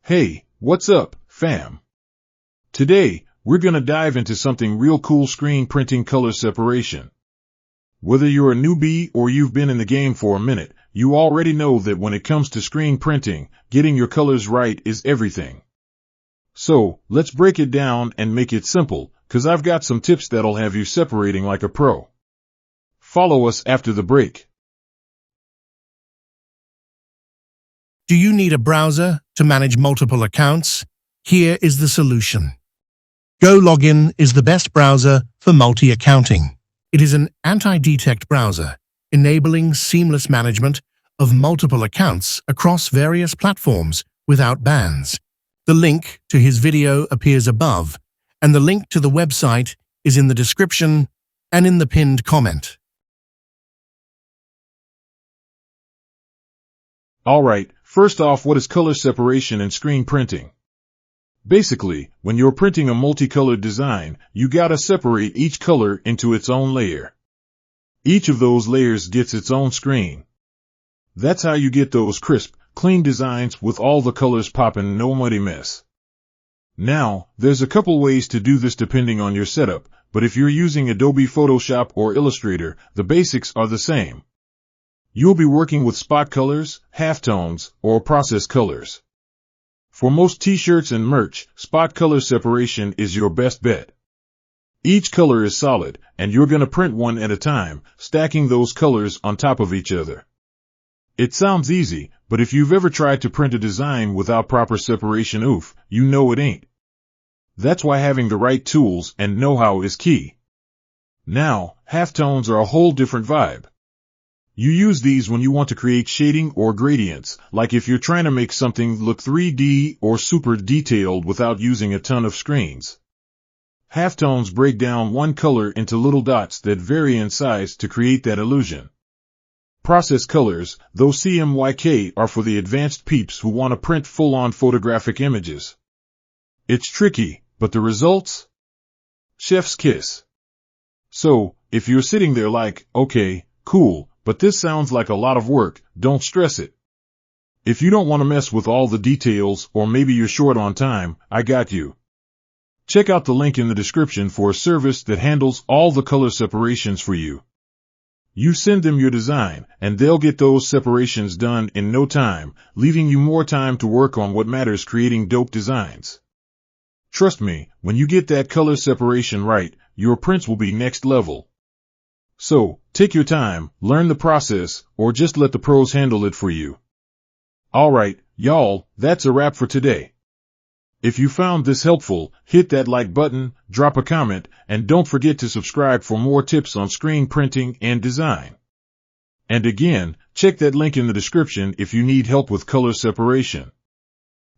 Hey, what's up, fam? Today, we're gonna dive into something real cool: screen printing color separation. Whether you're a newbie or you've been in the game for a minute, you already know that when it comes to screen printing, getting your colors right is everything. So, let's break it down and make it simple, 'cause I've got some tips that'll have you separating like a pro. Follow us after the break. Do you need a browser to manage multiple accounts? Here is the solution. GoLogin is the best browser for multi-accounting. It is an anti-detect browser, enabling seamless management of multiple accounts across various platforms without bans. The link to his video appears above, and the link to the website is in the description and in the pinned comment. Alright, first off, what is color separation in screen printing? Basically, when you're printing a multicolored design, you gotta separate each color into its own layer. Each of those layers gets its own screen. That's how you get those crisp, clean designs with all the colors popping, no muddy mess. Now, there's a couple ways to do this depending on your setup, but if you're using Adobe Photoshop or Illustrator, the basics are the same. You'll be working with spot colors, halftones, or process colors. For most t-shirts and merch, spot color separation is your best bet. Each color is solid, and you're gonna print one at a time, stacking those colors on top of each other. It sounds easy, but if you've ever tried to print a design without proper separation, oof, you know it ain't. That's why having the right tools and know-how is key. Now, halftones are a whole different vibe. You use these when you want to create shading or gradients, like if you're trying to make something look 3D or super detailed without using a ton of screens. Halftones break down one color into little dots that vary in size to create that illusion. Process colors, though CMYK, are for the advanced peeps who want to print full-on photographic images. It's tricky, but the results? Chef's kiss. So, if you're sitting there like, okay, cool, but this sounds like a lot of work, don't stress it. If you don't want to mess with all the details, or maybe you're short on time, I got you. Check out the link in the description for a service that handles all the color separations for you. You send them your design, and they'll get those separations done in no time, leaving you more time to work on what matters: creating dope designs. Trust me, when you get that color separation right, your prints will be next level. So, take your time, learn the process, or just let the pros handle it for you. Alright, y'all, that's a wrap for today. If you found this helpful, hit that like button, drop a comment, and don't forget to subscribe for more tips on screen printing and design. And again, check that link in the description if you need help with color separation.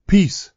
Peace.